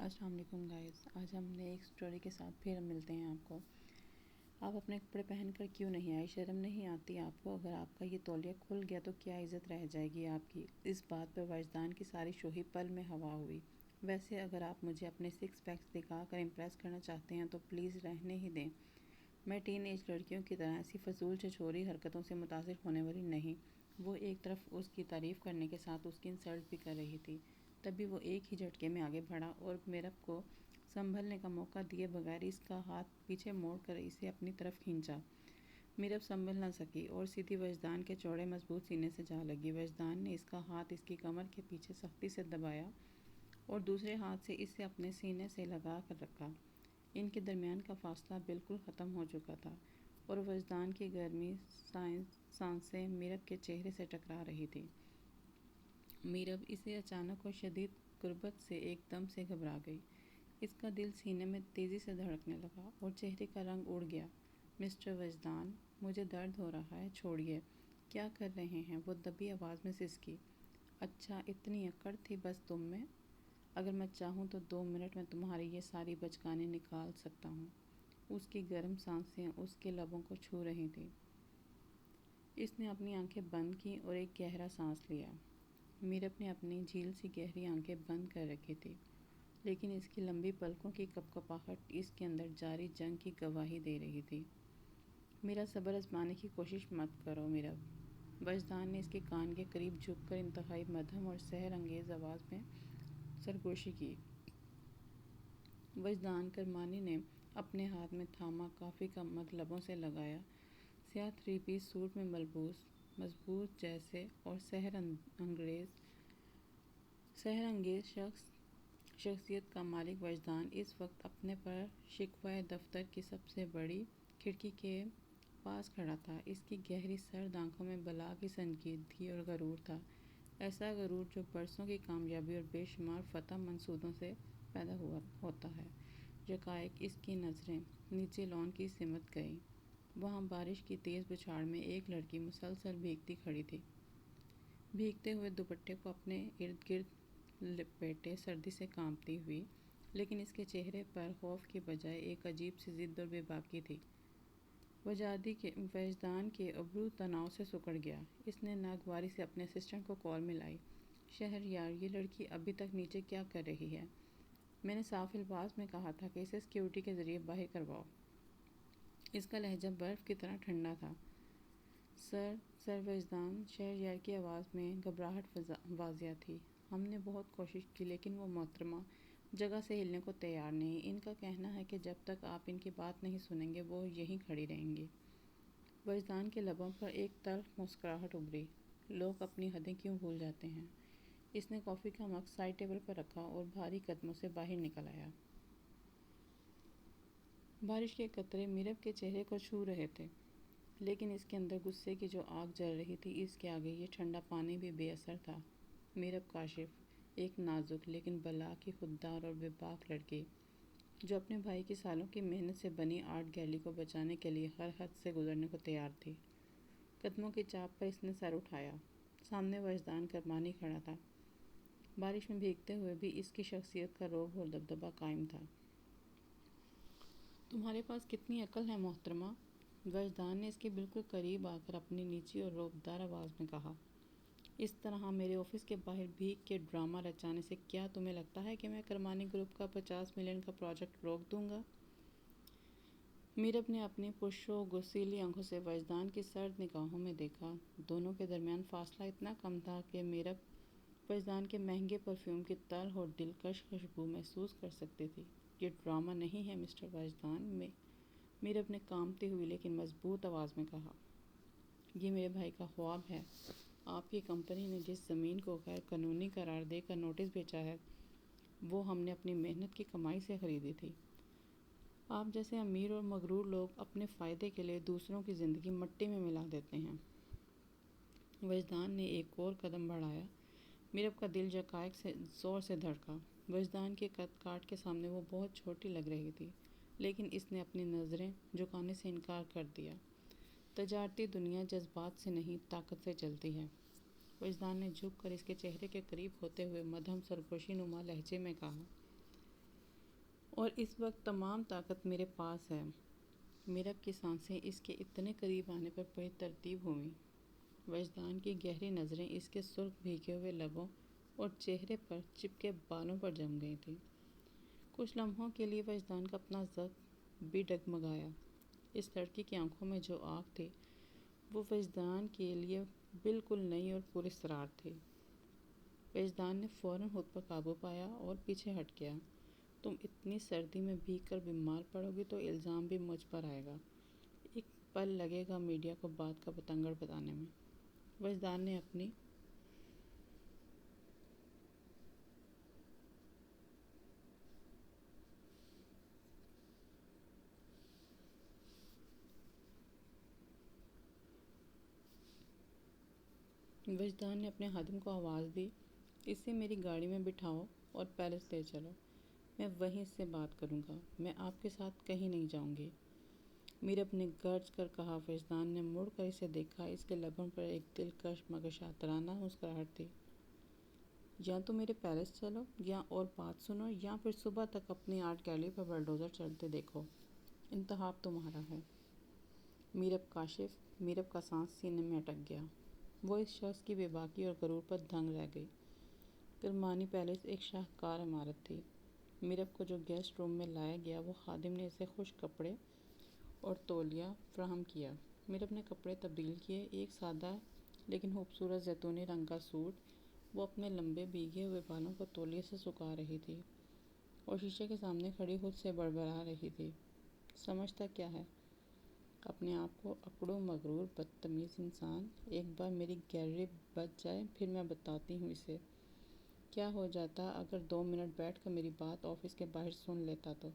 السلام علیکم گائز، آج ہم نے ایک سٹوری کے ساتھ پھر ملتے ہیں آپ کو۔ آپ اپنے کپڑے پہن کر کیوں نہیں آئے؟ شرم نہیں آتی آپ کو؟ اگر آپ کا یہ تولیہ کھل گیا تو کیا عزت رہ جائے گی آپ کی؟ اس بات پر وجدان کی ساری شوخی پل میں ہوا ہوئی۔ ویسے اگر آپ مجھے اپنے 6 پیکس دکھا کر امپریس کرنا چاہتے ہیں تو پلیز رہنے ہی دیں۔ میں ٹین ایج لڑکیوں کی طرح ایسی فضول چھچوری حرکتوں سے متاثر ہونے والی نہیں۔ وہ ایک طرف اس کی تعریف کرنے کے ساتھ اس کی انسلٹ بھی کر رہی تھی۔ تبھی وہ ایک ہی جھٹکے میں آگے بڑھا اور میرب کو سنبھلنے کا موقع دیے بغیر اس کا ہاتھ پیچھے موڑ کر اسے اپنی طرف کھینچا۔ میرب سنبھل نہ سکی اور سیدھی وجدان کے چوڑے مضبوط سینے سے جا لگی۔ وجدان نے اس کا ہاتھ اس کی کمر کے پیچھے سختی سے دبایا اور دوسرے ہاتھ سے اسے اپنے سینے سے لگا کر رکھا۔ ان کے درمیان کا فاصلہ بالکل ختم ہو چکا تھا اور وجدان کی گرمی سانسیں میرب کے چہرے سے ٹکرا رہی تھی۔ میرب اسے اچانک اور شدید قربت سے ایک دم سے گھبرا گئی۔ اس کا دل سینے میں تیزی سے دھڑکنے لگا اور چہرے کا رنگ اڑ گیا۔ مسٹر وجدان، مجھے درد ہو رہا ہے، چھوڑیے۔ کیا کر رہے ہیں؟ وہ دبی آواز میں سسکی۔ اچھا، اتنی اکڑ تھی بس تم میں؟ اگر میں چاہوں تو 2 منٹ میں تمہاری یہ ساری بچکانیں نکال سکتا ہوں۔ اس کی گرم سانسیں اس کے لبوں کو چھو رہی تھیں۔ اس نے اپنی آنکھیں بند کیں اور ایک گہرا سانس لیا۔ میرب نے اپنی جھیل سی گہری آنکھیں بند کر رکھی تھی، لیکن اس کی لمبی پلکوں کی کپکپاہٹ اس کے اندر جاری جنگ کی گواہی دے رہی تھی۔ میرا صبر آزمانے کی کوشش مت کرو میرب۔ وجدان نے اس کے کان کے قریب جھک کر انتہائی مدھم اور سحر انگیز آواز میں سرگوشی کی۔ وجدان کرمانی نے اپنے ہاتھ میں تھاما کافی کا مگ لبوں سے لگایا۔ سیاہ 3 پیس سوٹ میں ملبوس، مضبوط جیسے اور سحر انگیز شخصیت کا مالک وجدان اس وقت اپنے پر شکوہ دفتر کی سب سے بڑی کھڑکی کے پاس کھڑا تھا۔ اس کی گہری سرد آنکھوں میں بلا کی سنجیدگی اور غرور تھا، ایسا غرور جو برسوں کی کامیابی اور بے شمار فتح منصودوں سے پیدا ہوتا ہے۔ یکایک اس کی نظریں نیچے لان کی سمت گئیں۔ وہاں بارش کی تیز بچھاڑ میں ایک لڑکی مسلسل بھیگتی کھڑی تھی، بھیگتے ہوئے دوپٹے کو اپنے ارد گرد لپیٹے سردی سے کانپتی ہوئی، لیکن اس کے چہرے پر خوف کی بجائے ایک عجیب سی ضد اور بے باکی تھی۔ وجدان کے ابرو تناؤ سے سکڑ گیا۔ اس نے ناگواری سے اپنے اسسٹنٹ کو کال ملائی۔ شہریار، یہ لڑکی ابھی تک نیچے کیا کر رہی ہے؟ میں نے صاف الفاظ میں کہا تھا کہ اسے سیکیورٹی کے ذریعے باہر کرواؤ۔ اس کا لہجہ برف کی طرح ٹھنڈا تھا۔ سر وجدان، شہریار کی آواز میں گھبراہٹ واضح تھی۔ ہم نے بہت کوشش کی لیکن وہ محترمہ جگہ سے ہلنے کو تیار نہیں۔ ان کا کہنا ہے کہ جب تک آپ ان کی بات نہیں سنیں گے وہ یہیں کھڑی رہیں گی۔ وجدان کے لبوں پر ایک تلخ مسکراہٹ ابھری۔ لوگ اپنی حدیں کیوں بھول جاتے ہیں؟ اس نے کافی کا مگ سائڈ ٹیبل پر رکھا اور بھاری قدموں سے باہر نکل آیا۔ بارش کے قطرے میرب کے چہرے کو چھو رہے تھے، لیکن اس کے اندر غصے کی جو آگ جل رہی تھی اس کے آگے یہ ٹھنڈا پانی بھی بے اثر تھا۔ میرب کاشف، ایک نازک لیکن بلا کی خوددار اور بے باک لڑکی، جو اپنے بھائی کی سالوں کی محنت سے بنی آرٹ گیلری کو بچانے کے لیے ہر حد سے گزرنے کو تیار تھی۔ قدموں کی چاپ پر اس نے سر اٹھایا۔ سامنے وجدان کرمانی کھڑا تھا۔ بارش میں بھیگتے ہوئے بھی اس کی شخصیت کا رعب اور دبدبہ قائم تھا۔ تمہارے پاس کتنی عقل ہے محترمہ؟ وجدان نے اس کے بالکل قریب آ کر اپنی نیچی اور رعبدار آواز میں کہا۔ اس طرح میرے آفس کے باہر بھیگ کے ڈرامہ رچانے سے کیا تمہیں لگتا ہے کہ میں کرمانی گروپ کا 50 ملین کا پروجیکٹ روک دوں گا؟ میرب نے اپنی پرشور غصیلی آنکھوں سے وجدان کی سرد نگاہوں میں دیکھا۔ دونوں کے درمیان فاصلہ اتنا کم تھا کہ میرب وجدان کے مہنگے پرفیوم کی تلخ اور دلکش خوشبو محسوس کر سکتی تھی۔ یہ ڈرامہ نہیں ہے مسٹر وجدان، میرب نے کانپتی ہوئی لیکن مضبوط آواز میں کہا۔ یہ میرے بھائی کا خواب ہے۔ آپ کی کمپنی نے جس زمین کو غیر قانونی قرار دے کر نوٹس بھیجا ہے وہ ہم نے اپنی محنت کی کمائی سے خریدی تھی۔ آپ جیسے امیر اور مغرور لوگ اپنے فائدے کے لیے دوسروں کی زندگی مٹی میں ملا دیتے ہیں۔ وجدان نے ایک اور قدم بڑھایا۔ میرب کا دل یکایک سے زور سے دھڑکا۔ وجدان کے قد کاٹ کے سامنے وہ بہت چھوٹی لگ رہی تھی، لیکن اس نے اپنی نظریں جھکانے سے انکار کر دیا۔ تجارتی دنیا جذبات سے نہیں طاقت سے چلتی ہے۔ وجدان نے جھک کر اس کے چہرے کے قریب ہوتے ہوئے مدھم سرگوشی نما لہجے میں کہا۔ اور اس وقت تمام طاقت میرے پاس ہے۔ میرب کی سانسیں اس کے اتنے قریب آنے پر بڑی ترتیب ہوئیں۔ وجدان کی گہری نظریں اس کے سرخ بھیگے ہوئے لبوں اور چہرے پر چپکے بالوں پر جم گئی تھیں۔ کچھ لمحوں کے لیے وجدان کا اپنا ضبط بھی ڈگمگایا۔ اس لڑکی کی آنکھوں میں جو آگ تھی وہ وجدان کے لیے بالکل نئی اور پراسرار تھی۔ وجدان نے فوراً خود پر قابو پایا اور پیچھے ہٹ گیا۔ تم اتنی سردی میں بھیگ کر بیمار پڑو گی تو الزام بھی مجھ پر آئے گا۔ ایک پل لگے گا میڈیا کو بات کا بتنگڑ بتانے میں۔ وجدان نے اپنی وجدان نے اپنے خادم کو آواز دی، اسے میری گاڑی میں بٹھاؤ اور پیلس لے چلو۔ میں وہیں سے بات کروں گا، میں آپ کے ساتھ کہیں نہیں جاؤں گی۔ میرب نے گرج کر کہا۔ وجدان نے مڑ کر اسے دیکھا۔ اس کے لبوں پر ایک دلکش مگر شاطرانہ مسکراہٹ تھی۔ یا تو میرے پیلس چلو یا اور بات سنو، یا پھر صبح تک اپنی آرٹ گیلری پر بلڈوزر چلتے دیکھو، انتخاب تمہارا ہے۔ میرب کا سانس سینے میں اٹک گیا۔ وہ اس شخص کی بے باکی اور غرور پر دنگ رہ گئی۔ کرمانی پیلس ایک شاہکار عمارت تھی۔ میرب کو جو گیسٹ روم میں لایا گیا وہ خادم نے اسے خشک کپڑے اور تولیہ فراہم کیا۔ میرب نے کپڑے تبدیل کیے۔ ایک سادہ لیکن خوبصورت زیتونی رنگ کا سوٹ۔ وہ اپنے لمبے بھیگے ہوئے بالوں کو تولیے سے سکھا رہی تھی اور شیشے کے سامنے کھڑی خود سے بڑبڑا رہی تھی، سمجھتا کیا ہے اپنے آپ کو، اکڑو مغرور بدتمیز انسان۔ ایک بار میری گیلری بچ جائے پھر میں بتاتی ہوں اسے کیا ہو جاتا اگر 2 منٹ بیٹھ کر میری بات آفس کے باہر سن لیتا تو۔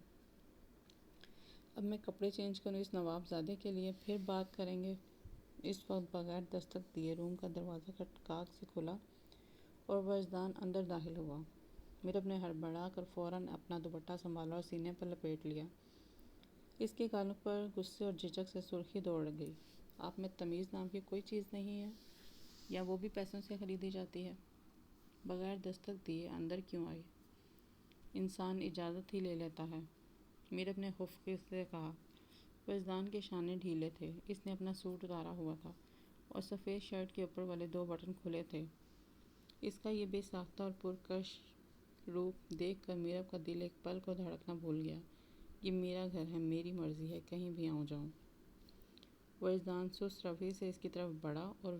اب میں کپڑے چینج کروں اس نواب زادے کے لیے، پھر بات کریں گے۔ اس وقت بغیر دستک دیے روم کا دروازہ کھٹکھٹاک سے کھلا اور وجدان اندر داخل ہوا۔ میرب نے ہڑبڑا کر فوراً اپنا دوپٹہ سنبھالا اور سینے پر لپیٹ لیا۔ اس کے گالوں پر غصے اور جھجک سے سرخی دوڑ گئی۔ آپ میں تمیز نام کی کوئی چیز نہیں ہے، یا وہ بھی پیسوں سے خریدی جاتی ہے؟ بغیر دستک دیے اندر کیوں آئی؟ انسان اجازت ہی لے لیتا ہے، میرب نے خفگی سے کہا۔ وجدان کے شانے ڈھیلے تھے۔ اس نے اپنا سوٹ اتارا ہوا تھا اور سفید شرٹ کے اوپر والے 2 بٹن کھلے تھے۔ اس کا یہ بے ساختہ اور پرکش روپ دیکھ کر میرب کا دل ایک پل کو دھڑکنا بھول گیا۔ یہ میرا گھر ہے، میری مرضی ہے، کہیں بھی آؤں جاؤں۔ وجدان سست روی سے اس کی طرف بڑھا۔ اور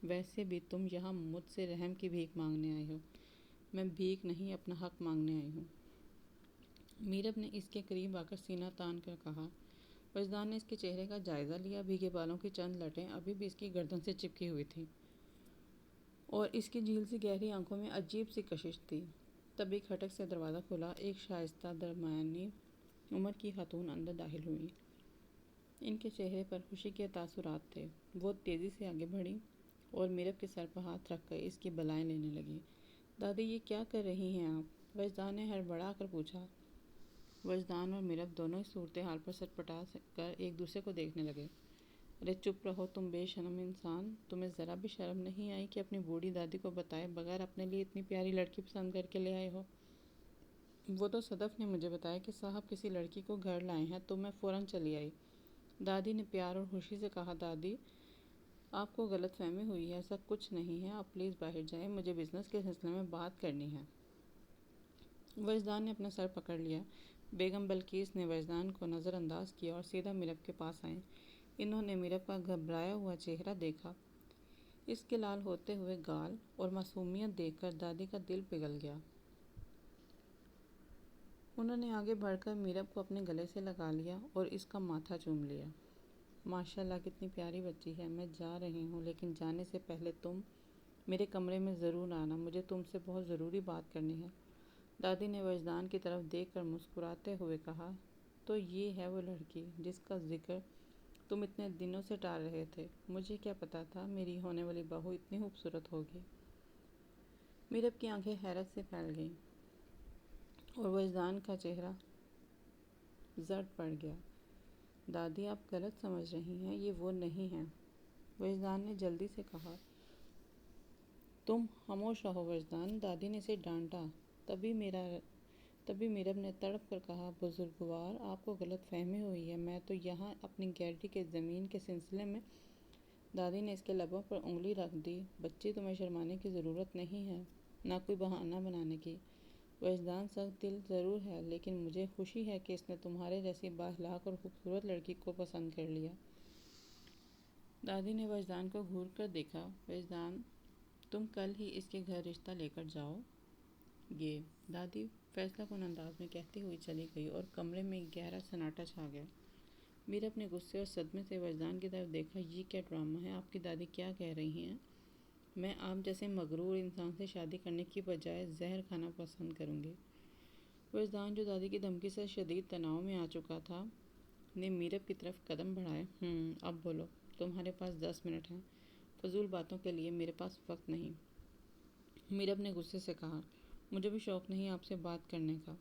ویسے بھی تم یہاں مجھ سے رحم کی بھیک مانگنے آئے ہو۔ میں بھیک نہیں، اپنا حق مانگنے آئی ہوں، میرب نے اس کے قریب آ کر سینہ تان کر کہا۔ وجدان نے اس کے چہرے کا جائزہ لیا۔ بھیگے بالوں کی چند لٹیں ابھی بھی اس کی گردن سے چپکی ہوئی تھیں اور اس کی جھیل سی گہری آنکھوں میں عجیب سی کشش تھی۔ تب ایک کھٹک سے دروازہ کھلا۔ ایک شائستہ درمیانی عمر کی خاتون اندر داخل ہوئیں۔ ان کے چہرے پر خوشی کے تاثرات تھے۔ وہ تیزی سے آگے بڑھیں اور میرب کے سر پر ہاتھ رکھ کر اس کی بلائیں لینے لگیں۔ دادی، یہ کیا کر رہی ہیں آپ؟ وجدان نے ہڑبڑا کر پوچھا۔ وجدان اور میرب دونوں اس صورتحال پر سٹپٹا کر ایک دوسرے کو دیکھنے لگے۔ ارے چپ رہو تم بے شرم انسان، تمہیں ذرا بھی شرم نہیں آئی کہ اپنی بوڑھی دادی کو بتائے بغیر اپنے لیے اتنی پیاری لڑکی پسند کر کے لے آئے ہو؟ وہ تو صدف نے مجھے بتایا کہ صاحب کسی لڑکی کو گھر لائے ہیں تو میں فوراً چلی آئی، دادی نے پیار اور خوشی سے کہا۔ دادی، آپ کو غلط فہمی ہوئی ہے، ایسا کچھ نہیں ہے، آپ پلیز باہر جائیں، مجھے بزنس کے سلسلے میں بات کرنی ہے۔ وجدان نے اپنا سر پکڑ لیا۔ بیگم بلقیس نے وجدان کو نظر انداز کیا اور سیدھا میرب کے پاس آئیں۔ انہوں نے میرب کا گھبرایا ہوا چہرہ دیکھا، اس کے لال ہوتے ہوئے گال اور معصومیت دیکھ کر دادی کا دل پگھل گیا۔ انہوں نے آگے بڑھ کر میرب کو اپنے گلے سے لگا لیا اور اس کا ماتھا چوم لیا۔ ماشاءاللہ کتنی پیاری بچی ہے، میں جا رہی ہوں لیکن جانے سے پہلے تم میرے کمرے میں ضرور آنا، مجھے تم سے بہت ضروری بات کرنی ہے۔ دادی نے وجدان کی طرف دیکھ کر مسکراتے ہوئے کہا، تو یہ ہے وہ لڑکی جس کا ذکر تم اتنے دنوں سے ٹال رہے تھے؟ مجھے کیا پتا تھا میری ہونے والی بہو اتنی خوبصورت ہوگی۔ میرب کی آنکھیں حیرت سے پھیل گئیں اور وجدان کا چہرہ زرد پڑ گیا۔ دادی، آپ غلط سمجھ رہی ہیں، یہ وہ نہیں ہے، وجدان نے جلدی سے کہا۔ تم خاموش رہو وجدان، دادی نے اسے ڈانٹا۔ تبھی میرا تبھی میرب نے تڑپ کر کہا، بزرگوار، آپ کو غلط فہمی ہوئی ہے، میں تو یہاں اپنی گیلری کے زمین کے سلسلے میں… دادی نے اس کے لبوں پر انگلی رکھ دی۔ بچی، تمہیں شرمانے کی ضرورت نہیں ہے، نہ کوئی بہانہ بنانے کی۔ وجدان سخت دل ضرور ہے، لیکن مجھے خوشی ہے کہ اس نے تمہارے جیسی بااخلاق اور خوبصورت لڑکی کو پسند کر لیا۔ دادی نے وجدان کو گھور کر دیکھا۔ وجدان، تم کل ہی اس کے گھر رشتہ لے کر جاؤ گے، دادی فیصلہ کن انداز میں کہتی ہوئی چلی گئی اور کمرے میں ایک گہرا سناٹا چھا گیا۔ میرا اپنے غصے اور صدمے سے وجدان کی طرف دیکھا۔ یہ کیا ڈرامہ ہے؟ آپ کی دادی کیا کہہ رہی ہیں؟ میں آپ جیسے مغرور انسان سے شادی کرنے کی بجائے زہر کھانا پسند کروں گی۔ وجدان، جو دادی کی دھمکی سے شدید تناؤ میں آ چکا تھا، نے میرب کی طرف قدم بڑھائے۔ اب بولو، تمہارے پاس 10 منٹ ہیں، فضول باتوں کے لیے میرے پاس وقت نہیں۔ میرب نے غصے سے کہا، مجھے بھی شوق نہیں آپ سے بات کرنے کا۔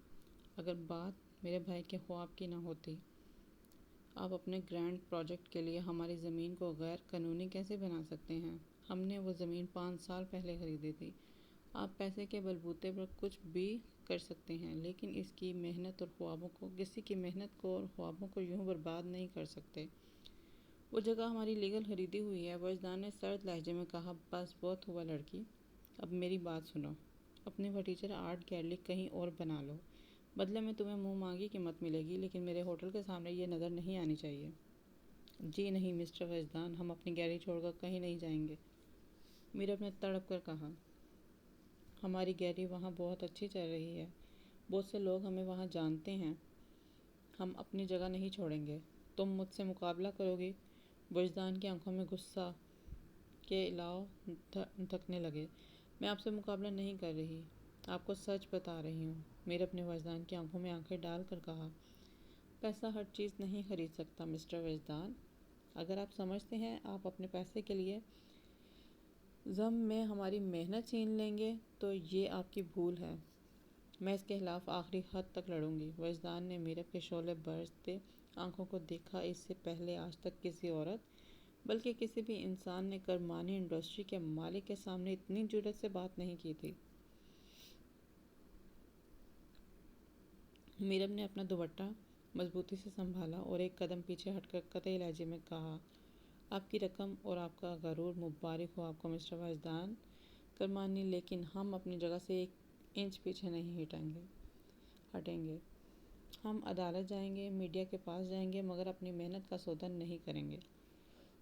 اگر بات میرے بھائی کے خواب کی نہ ہوتی، آپ اپنے گرینڈ پروجیکٹ کے لیے ہماری زمین کو غیر قانونی کیسے بنا سکتے ہیں؟ ہم نے وہ زمین 5 سال پہلے خریدی تھی۔ آپ پیسے کے بلبوتے پر کچھ بھی کر سکتے ہیں، لیکن اس کی محنت اور خوابوں کو، کسی کی محنت کو اور خوابوں کو یوں برباد نہیں کر سکتے۔ وہ جگہ ہماری لیگل خریدی ہوئی ہے۔ وجدان نے سرد لہجے میں کہا، بس بہت ہوا لڑکی، اب میری بات سنو۔ اپنی فرنیچر آرٹ گیلری کہیں اور بنا لو، بدلے میں تمہیں منہ مانگی قیمت ملے گی، لیکن میرے ہوٹل کے سامنے یہ نظر نہیں آنی چاہیے۔ جی نہیں مسٹر وجدان، ہم اپنی گیلری چھوڑ کر کہیں نہیں جائیں گے۔ میرب نے تڑپ کر کہا، ہماری گیلری وہاں بہت اچھی چل رہی ہے، بہت سے لوگ ہمیں وہاں جانتے ہیں، ہم اپنی جگہ نہیں چھوڑیں گے۔ تم مجھ سے مقابلہ کرو گی؟ وجدان کی آنکھوں میں غصہ کے الاؤ دھکنے لگے۔ میں آپ سے مقابلہ نہیں کر رہی، آپ کو سچ بتا رہی ہوں۔ میرب نے وجدان کی آنکھوں میں آنکھیں ڈال کر کہا، پیسہ ہر چیز نہیں خرید سکتا مسٹر وجدان۔ اگر آپ سمجھتے ہیں آپ اپنے پیسے کے لیے ضم میں ہماری محنت چھین لیں گے تو یہ آپ کی بھول ہے۔ میں اس کے خلاف آخری حد تک لڑوں گی۔ وجدان نے میرب کے شعلے برستے آنکھوں کو دیکھا۔ اس سے پہلے آج تک کسی عورت، بلکہ کسی بھی انسان نے کرمانی انڈسٹری کے مالک کے سامنے اتنی جرأت سے بات نہیں کی تھی۔ میرب نے اپنا دوپٹہ مضبوطی سے سنبھالا اور ایک قدم پیچھے ہٹ کر قطعی لہجے میں کہا، آپ کی رقم اور آپ کا غرور مبارک ہو آپ کو مسٹر وجدان کرمانی، لیکن ہم اپنی جگہ سے 1 انچ پیچھے نہیں ہٹیں گے۔ ہم عدالت جائیں گے، میڈیا کے پاس جائیں گے، مگر اپنی محنت کا سودا نہیں کریں گے۔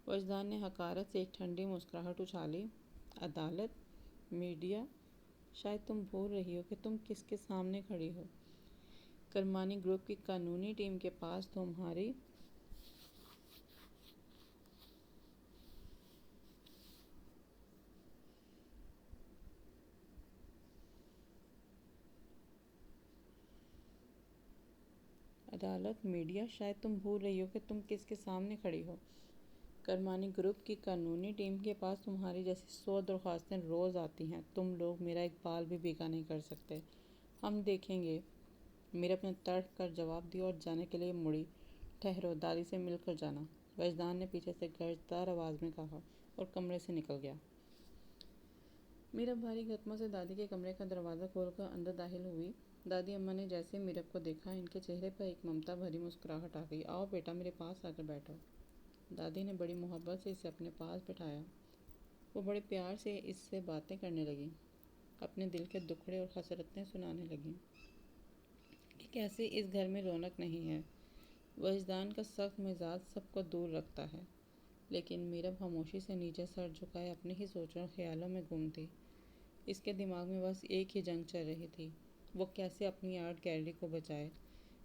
وجدان نے حقارت سے ایک ٹھنڈی مسکراہٹ اچھالی۔ عدالت، میڈیا، شاید تم بھول رہی ہو کہ تم کس کے سامنے کھڑی ہو۔ کرمانی گروپ کی قانونی ٹیم کے پاس تمہاری عدالت، میڈیا، شاید تم بھول رہی ہو کہ تم کس کے سامنے کھڑی ہو۔ کرمانی گروپ کی قانونی ٹیم کے پاس تمہاری جیسی 100 درخواستیں روز آتی ہیں، تم لوگ میرا ایک بال بھی بیکا نہیں کر سکتے۔ ہم دیکھیں گے۔ میرب نے تڑپ کر جواب دیا اور جانے کے لیے مڑی۔ ٹھہرو، دادی سے مل کر جانا، وجدان نے پیچھے سے گرجدار آواز میں کہا اور کمرے سے نکل گیا۔ میرب بھاری قدموں سے دادی کے کمرے کا دروازہ کھول کر اندر داخل ہوئی۔ دادی اماں نے جیسے میرب کو دیکھا، ان کے چہرے پر ایک ممتا بھری مسکراہٹ آ گئی۔ آؤ بیٹا، میرے پاس آ کر بیٹھو۔ دادی نے بڑی محبت سے اسے اپنے پاس بٹھایا۔ وہ بڑے پیار سے اس سے باتیں کرنے لگیں، اپنے دل کے دکھڑے اور حسرتیں سنانے لگیں کہ کیسے اس گھر میں رونق نہیں ہے۔ وجدان کا سخت مزاج سب کو دور رکھتا ہے، لیکن میرب خاموشی سے نیچے سر جھکائے اپنی ہی سوچوں اور خیالوں میں گم تھی۔ اس کے دماغ میں بس ایک ہی جنگ چل رہی تھی، وہ کیسے اپنی آرٹ گیلری کو بچائے،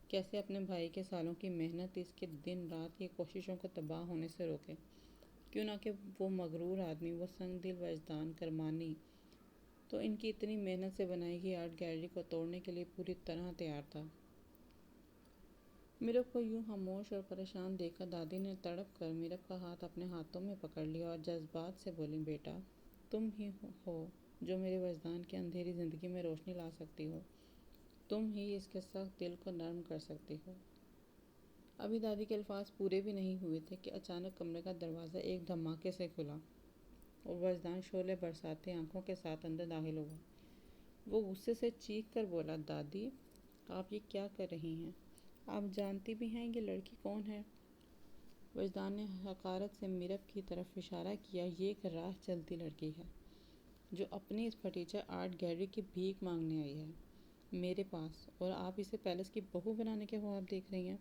کیسے اپنے بھائی کے سالوں کی محنت، اس کے دن رات کی کوششوں کو تباہ ہونے سے روکے۔ کیوں نہ کہ وہ مغرور آدمی، وہ سنگ دل وجدان کرمانی تو ان کی اتنی محنت سے بنائی گئی آرٹ گیلری کو توڑنے کے لیے پوری طرح تیار تھا۔ میرب کو یوں خاموش اور پریشان دیکھ کر دادی نے تڑپ کر میرب کا ہاتھ اپنے ہاتھوں میں پکڑ لیا اور جذبات سے بولیں، بیٹا، تم ہی ہو جو میرے وجدان کی اندھیری زندگی میں روشنی لا سکتی ہو، تم ہی اس کے سخت دل کو نرم کر سکتی ہو۔ ابھی دادی کے الفاظ پورے بھی نہیں ہوئے تھے کہ اچانک کمرے کا دروازہ ایک دھماکے سے کھلا اور وجدان شعلے برساتے آنکھوں کے ساتھ اندر داخل ہوا۔ وہ غصے سے چیخ کر بولا، دادی، آپ یہ کیا کر رہی ہیں؟ آپ جانتی بھی ہیں یہ لڑکی کون ہے؟ وجدان نے حقارت سے میرب کی طرف اشارہ کیا۔ یہ ایک راہ چلتی لڑکی ہے جو اپنی اس پھٹیچر آرٹ گیلری کی بھیک مانگنے آئی ہے میرے پاس، اور آپ اسے پیلس کی بہو بنانے کے خواب دیکھ رہی ہیں۔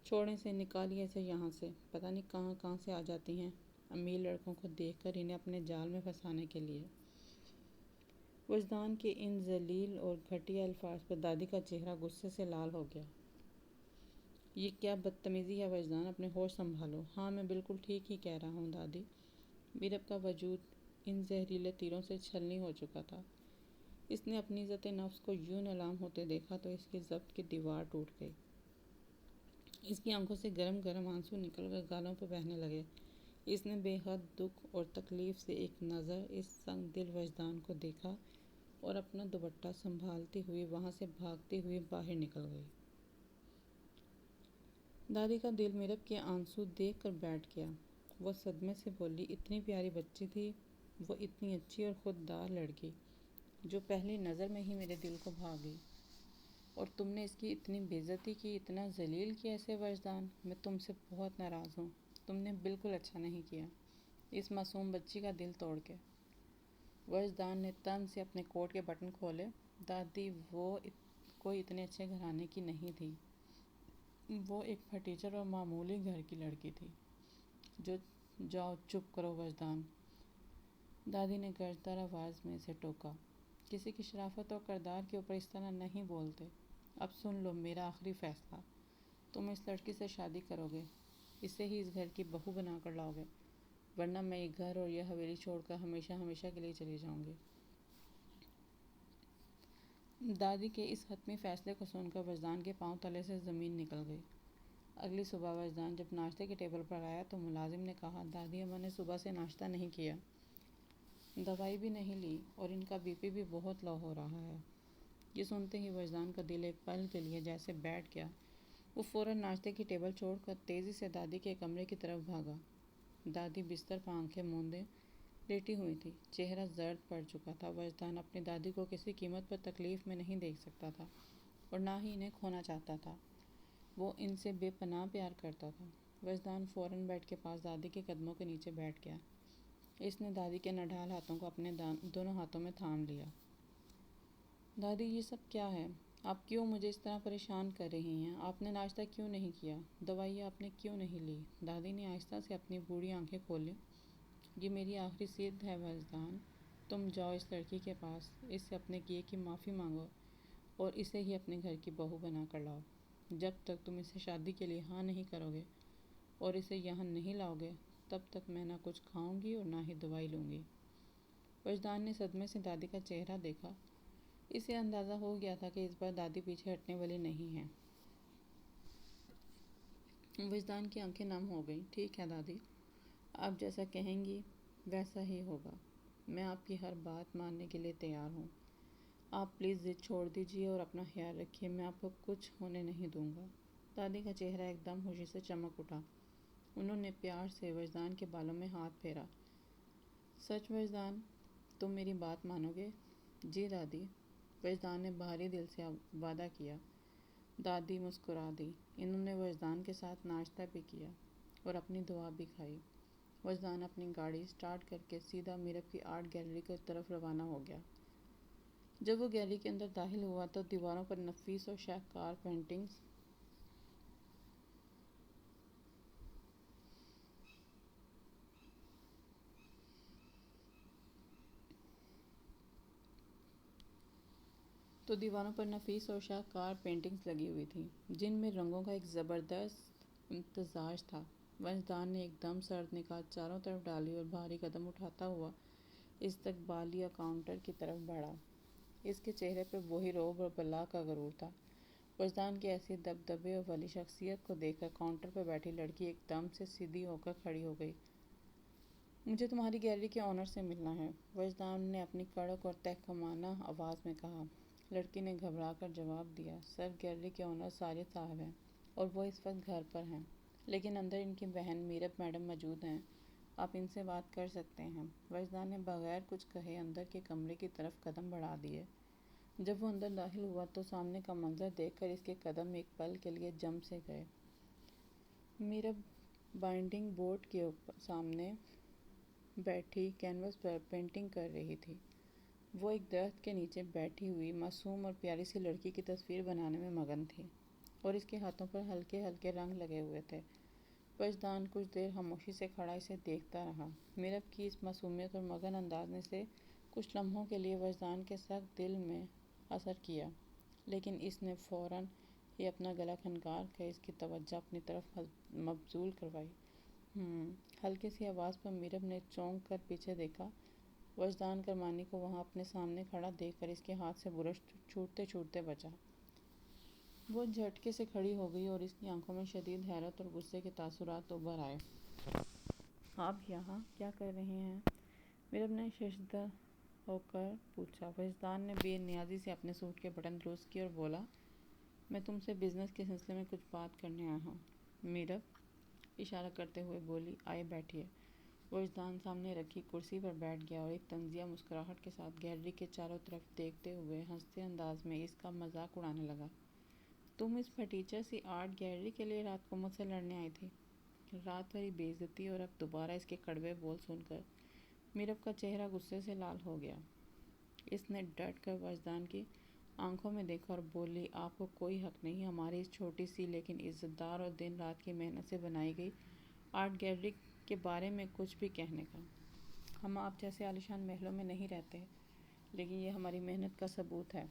چھوڑیں سے، نکالیے اسے یہاں سے۔ پتہ نہیں کہاں کہاں سے آ جاتی ہیں امیر لڑکوں کو دیکھ کر انہیں اپنے جال میں پھنسانے کے لیے۔ وجدان کے ان ذلیل اور گھٹیا الفاظ پر دادی کا چہرہ غصے سے لال ہو گیا۔ یہ کیا بدتمیزی ہے وجدان، اپنے ہوش سنبھالو۔ ہاں میں بالکل ٹھیک ہی کہہ رہا ہوں دادی۔ میرب کا وجود ان زہریلے تیروں سے چھلنی ہو چکا تھا۔ اس نے اپنی عزت نفس کو یوں نیلام ہوتے دیکھا تو اس کی ضبط کی دیوار ٹوٹ گئی۔ اس کی آنکھوں سے گرم گرم آنسو نکل کر گالوں پہ بہنے لگے۔ اس نے بے حد دکھ اور تکلیف سے ایک نظر اس سنگ دل وجدان کو دیکھا اور اپنا دوپٹہ سنبھالتی ہوئی وہاں سے بھاگتی ہوئی باہر نکل گئی۔ دادی کا دل میرب کے آنسو دیکھ کر بیٹھ گیا۔ وہ صدمے سے بولی، اتنی پیاری بچی تھی وہ، اتنی اچھی اور خوددار لڑکی جو پہلی نظر میں ہی میرے دل کو بھا گئی، اور تم نے اس کی اتنی بے عزتی کی، اتنا ذلیل کیا اسے۔ وجدان، میں تم سے بہت ناراض ہوں۔ تم نے بالکل اچھا نہیں کیا اس معصوم بچی کا دل توڑ کے۔ وجدان نے تن سے اپنے کوٹ کے بٹن کھولے۔ دادی، وہ کوئی اتنے اچھے گھرانے کی نہیں تھی۔ وہ ایک پھٹیچر اور معمولی گھر کی لڑکی تھی۔ جاؤ چپ کرو وجدان، دادی نے گرجدار آواز میں اسے ٹوکا۔ کسی کی شرافت اور کردار کے اوپر اس طرح نہیں بولتے۔ اب سن لو میرا آخری فیصلہ، تم اس لڑکی سے شادی کرو گے، اسے ہی اس گھر کی بہو بنا کر لاؤ گے، ورنہ میں یہ گھر اور یہ حویلی چھوڑ کر ہمیشہ ہمیشہ کے لیے چلی جاؤں گی۔ دادی کے اس حتمی فیصلے کو سن کر وجدان کے پاؤں تلے سے زمین نکل گئی۔ اگلی صبح وجدان جب ناشتے کے ٹیبل پر آیا تو ملازم نے کہا، دادی اماں نے صبح سے ناشتہ نہیں کیا، دوائی بھی نہیں لی، اور ان کا بی پی بھی بہت لو ہو رہا ہے۔ یہ سنتے ہی وجدان کا دل ایک پل کے لیے جیسے بیٹھ گیا۔ وہ فوراً ناشتے کی ٹیبل چھوڑ کر تیزی سے دادی کے کمرے کی طرف بھاگا۔ دادی بستر پر آنکھیں موندے لیٹی ہوئی تھی، چہرہ زرد پڑ چکا تھا۔ وجدان اپنی دادی کو کسی قیمت پر تکلیف میں نہیں دیکھ سکتا تھا، اور نہ ہی انہیں کھونا چاہتا تھا۔ وہ ان سے بے پناہ پیار کرتا تھا۔ وجدان فوراً بیڈ کے پاس دادی کے قدموں کے نیچے بیٹھ گیا۔ اس نے دادی کے نڈھال ہاتھوں کو اپنے دونوں ہاتھوں میں تھام لیا۔ دادی، یہ سب کیا ہے؟ آپ کیوں مجھے اس طرح پریشان کر رہی ہیں؟ آپ نے ناشتہ کیوں نہیں کیا؟ دوائی آپ نے کیوں نہیں لی؟ دادی نے آہستہ سے اپنی بوڑھی آنکھیں کھولیں۔ یہ میری آخری ضد ہے وجدان، تم جاؤ اس لڑکی کے پاس، اس سے اپنے کیے کی معافی مانگو اور اسے ہی اپنے گھر کی بہو بنا کر لاؤ۔ جب تک تم اسے شادی کے لیے ہاں نہیں کرو گے اور اسے یہاں نہیں لاؤ گے، تب تک میں نہ کچھ کھاؤں گی اور نہ ہی دوائی لوں گی۔ وجدان نے صدمے سے دادی کا چہرہ دیکھا۔ اسے اندازہ ہو گیا تھا کہ اس بار دادی پیچھے ہٹنے والی نہیں ہے۔ وجدان کی آنکھیں نم ہو گئیں۔ ٹھیک ہے دادی، آپ جیسا کہیں گی ویسا ہی ہوگا۔ میں آپ کی ہر بات ماننے کے لیے تیار ہوں۔ آپ پلیز ضد چھوڑ دیجیے اور اپنا خیال رکھیے، میں آپ کو کچھ ہونے نہیں دوں گا۔ دادی کا چہرہ ایک دم خوشی سے چمک اٹھا۔ انہوں نے پیار سے وجدان کے بالوں میں ہاتھ پھیرا۔ سچ وجدان، تم میری بات مانو گے؟ جی دادی، وجدان نے بھاری دل سے وعدہ کیا۔ دادی مسکرا دی۔ انہوں نے وجدان کے ساتھ ناشتہ بھی کیا اور اپنی دعا بھی کھائی۔ وجدان اپنی گاڑی سٹارٹ کر کے سیدھا میرب کی آرٹ گیلری کی طرف روانہ ہو گیا۔ جب وہ گیلری کے اندر داخل ہوا تو دیواروں پر نفیس اور شاہکار پینٹنگز لگی ہوئی تھیں، جن میں رنگوں کا ایک زبردست امتزاج تھا۔ وجدان نے ایک دم سرد نگاہ چاروں طرف ڈالی اور بھاری قدم اٹھاتا ہوا استقبالیہ کاؤنٹر کی طرف بڑھا۔ اس کے چہرے پہ وہی رعب اور بلا کا غرور تھا۔ وجدان کی ایسی دبدبے اور ولی شخصیت کو دیکھ کر کاؤنٹر پہ بیٹھی لڑکی ایک دم سے سیدھی ہو کر کھڑی ہو گئی۔ مجھے تمہاری گیلری کے آنر سے ملنا ہے، وجدان نے اپنی کڑک اور تحکمانہ آواز میں کہا۔ لڑکی نے گھبرا کر جواب دیا، سر گیلری کے آنر ساجد صاحب ہیں اور وہ اس وقت گھر پر ہیں، لیکن اندر ان کی بہن میرب میڈم موجود ہیں، آپ ان سے بات کر سکتے ہیں۔ وجدان نے بغیر کچھ کہے اندر کے کمرے کی طرف قدم بڑھا دیے۔ جب وہ اندر داخل ہوا تو سامنے کا منظر دیکھ کر اس کے قدم ایک پل کے لیے جم سے گئے۔ میرا بائنڈنگ بورڈ کے سامنے بیٹھی کینوس پر پینٹنگ کر رہی تھی۔ وہ ایک درخت کے نیچے بیٹھی ہوئی معصوم اور پیاری سی لڑکی کی تصویر بنانے میں مگن تھی اور اس کے ہاتھوں پر ہلکے ہلکے رنگ لگے ہوئے تھے۔ وجدان کچھ دیر خاموشی سے کھڑا اسے دیکھتا رہا۔ میرب کی اس معصومیت اور مگن انداز نے سے کچھ لمحوں کے لیے وجدان کے سخت دل میں اثر کیا، لیکن اس نے فوراً ہی اپنا گلا کھنکار کے اس کی توجہ اپنی طرف مبذول کروائی۔ ہلکی سی آواز پر میرب نے چونک کر پیچھے دیکھا۔ وجدان کرمانی کو وہاں اپنے سامنے کھڑا دیکھ کر اس کے ہاتھ سے برش چھوٹتے چھوٹتے بچا۔ وہ جھٹکے سے کھڑی ہو گئی اور اس کی آنکھوں میں شدید حیرت اور غصے کے تاثرات ابھر آئے۔ آپ یہاں کیا کر رہے ہیں؟ میرب نے شرمندہ ہو کر پوچھا۔ وجدان نے بے نیازی سے اپنے سوٹ کے بٹن درست کیے اور بولا، میں تم سے بزنس کے سلسلے میں کچھ بات کرنے آیا ہوں۔ میرب اشارہ کرتے ہوئے بولی، آئے بیٹھیے۔ وجدان سامنے رکھی کرسی پر بیٹھ گیا اور ایک طنزیہ مسکراہٹ کے ساتھ گیلری کے چاروں طرف دیکھتے ہوئے ہنستے انداز میں اس کا مذاق اڑانے لگا۔ تم اس پھٹیچر سی آرٹ گیلری کے لیے رات کو مجھ سے لڑنے آئی تھی؟ رات بھری بے عزتی اور اب دوبارہ اس کے کڑوے بول سن کر میرب کا چہرہ غصے سے لال ہو گیا۔ اس نے ڈٹ کر وجدان کی آنکھوں میں دیکھا اور بولی، آپ کو کوئی حق نہیں ہماری اس چھوٹی سی لیکن عزت دار اور دن رات کی محنت سے بنائی گئی آرٹ گیلری کے بارے میں کچھ بھی کہنے کا۔ ہم آپ جیسے عالیشان محلوں میں نہیں رہتے، لیکن یہ ہماری محنت کا ثبوت ہے۔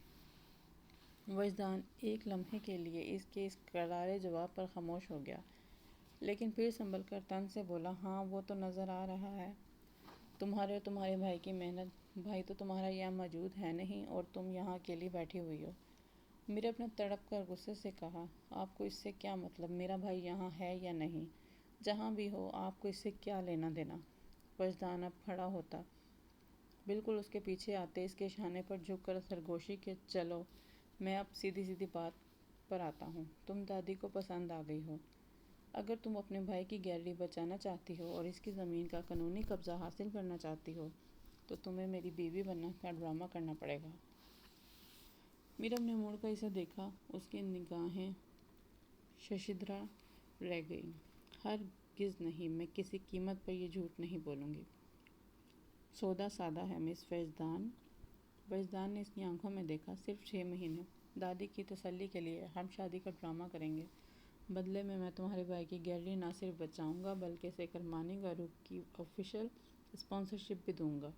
وجدان ایک لمحے کے لیے اس کے اس کرارے جواب پر خاموش ہو گیا، لیکن پھر سنبھل کر طنز سے بولا، ہاں وہ تو نظر آ رہا ہے، تمہارے اور تمہارے بھائی کی محنت۔ بھائی تو تمہارا یہاں موجود ہے نہیں اور تم یہاں اکیلی بیٹھی ہوئی ہو۔ میرب نے تڑپ کر غصے سے کہا، آپ کو اس سے کیا مطلب؟ میرا بھائی یہاں ہے یا نہیں؟ جہاں بھی ہو، آپ کو اس سے کیا لینا دینا؟ وجدان اب کھڑا ہوتا، بالکل اس کے پیچھے آتے اس کے شانے پر جھک کر سرگوشی کے، چلو میں اب سیدھی سیدھی بات پر آتا ہوں۔ تم دادی کو پسند آ گئی ہو۔ اگر تم اپنے بھائی کی گیلری بچانا چاہتی ہو اور اس کی زمین کا قانونی قبضہ حاصل کرنا چاہتی ہو تو تمہیں میری بیوی بننے کا ڈرامہ کرنا پڑے گا۔ میرب نے مڑ کر اسے دیکھا، اس کی نگاہیں ششدر رہ گئیں۔ ہرگز نہیں، میں کسی قیمت پر یہ جھوٹ نہیں بولوں گی۔ سودا سادہ ہے مس وجدان۔ وجدان نے اس کی آنکھوں میں دیکھا، صرف 6 مہینے دادی کی تسلی کے لیے ہم شادی کا ڈرامہ کریں گے۔ بدلے میں تمہارے بھائی کی گیلری نہ صرف بچاؤں گا بلکہ اسے کرمانی گروپ کی آفیشل اسپانسرشپ بھی دوں گا۔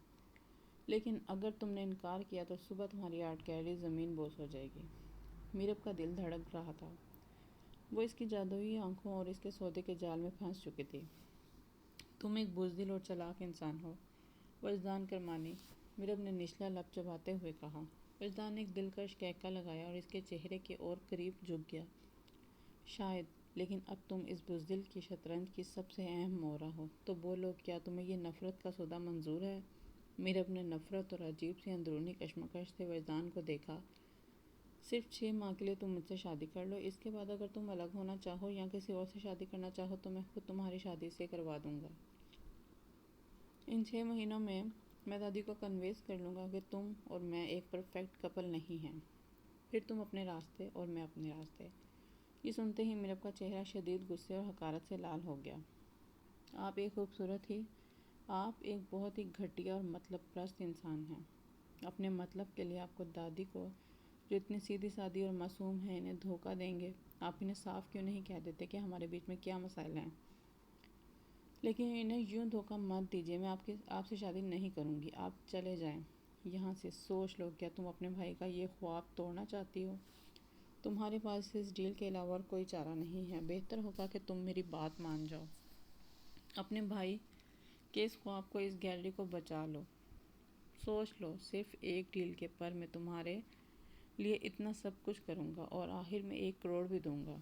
لیکن اگر تم نے انکار کیا تو صبح تمہاری آرٹ گیلری زمین بوس ہو جائے گی۔ میرب کا دل دھڑک رہا تھا، وہ اس کی جادوئی آنکھوں اور اس کے سودے کے جال میں پھنس چکی تھی۔ تم ایک بزدل اور چالاک انسان ہو وجدان کرمانی، میرب نے نچلا لب چباتے ہوئے کہا۔ وجدان نے ایک دلکش قہقہ لگایا اور اس کے چہرے کے اور قریب جھک گیا۔ شاید، لیکن اب تم اس بزدل کی شطرنج کی سب سے اہم مورا ہو، تو بولو کیا تمہیں یہ نفرت کا سودا منظور ہے؟ میرب نے نفرت اور عجیب سی اندرونی کشمکش سے وجدان کو دیکھا۔ صرف 6 ماہ کے لیے تم مجھ سے شادی کر لو، اس کے بعد اگر تم الگ ہونا چاہو یا کسی اور سے شادی کرنا چاہو تو میں خود تمہاری شادی سے کروا دوں گا۔ ان 6 مہینوں میں دادی کو کنوینس کر لوں گا کہ تم اور میں ایک پرفیکٹ کپل نہیں ہیں، پھر تم اپنے راستے اور میں اپنے راستے۔ یہ سنتے ہی میرب کا چہرہ شدید غصے اور حقارت سے لال ہو گیا۔ آپ ایک بہت ہی گھٹیا اور مطلب پرست انسان ہیں۔ اپنے مطلب کے لیے آپ کو دادی کو، جو اتنی سیدھی سادی اور معصوم ہیں، انہیں دھوکہ دیں گے؟ آپ انہیں صاف کیوں نہیں کہہ دیتے کہ ہمارے بیچ میں کیا مسائل ہیں؟ لیکن انہیں یوں دھوکہ مت دیجیے، میں آپ سے شادی نہیں کروں گی، آپ چلے جائیں یہاں سے۔ سوچ لو، کیا تم اپنے بھائی کا یہ خواب توڑنا چاہتی ہو؟ تمہارے پاس اس ڈیل کے علاوہ اور کوئی چارہ نہیں ہے۔ بہتر ہوگا کہ تم میری بات مان جاؤ، اپنے بھائی کے اس خواب کو، اس گیلری کو بچا لو۔ سوچ لو، صرف ایک ڈیل کے پر میں تمہارے لیے اتنا سب کچھ کروں گا اور آخر میں 1 کروڑ بھی دوں گا۔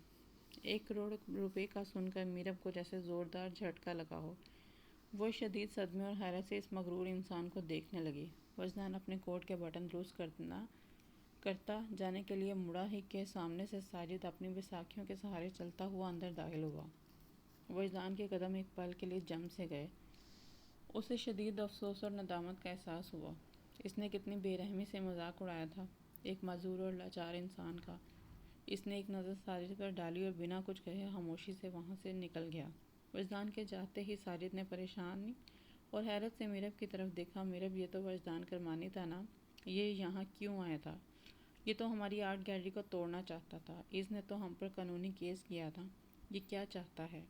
1 کروڑ روپے کا سن کر میرب کو جیسے زوردار جھٹکا لگا ہو۔ وہ شدید صدمے اور حیرت سے اس مغرور انسان کو دیکھنے لگی۔ وجدان اپنے کوٹ کے بٹن درست کرتا جانے کے لیے مڑا ہی کہ سامنے سے ساجد اپنی بیساکھیوں کے سہارے چلتا ہوا اندر داخل ہوا۔ وجدان کے قدم ایک پل کے لیے جم سے گئے۔ اسے شدید افسوس اور ندامت کا احساس ہوا۔ اس نے کتنی بے رحمی سے مذاق اڑایا تھا۔ ایک معذور اور لاچار انسان کا۔ اس نے ایک نظر ساجد پر ڈالی اور بنا کچھ کہے خاموشی سے وہاں سے نکل گیا۔ وجدان کے جاتے ہی ساجد نے پریشانی اور حیرت سے میرب کی طرف دیکھا۔ میرب، یہ تو وجدان کرمانی تھا نا؟ یہ یہاں کیوں آیا تھا؟ یہ تو ہماری آرٹ گیلری کو توڑنا چاہتا تھا۔ اس نے تو ہم پر قانونی کیس کیا تھا۔ یہ کیا چاہتا ہے؟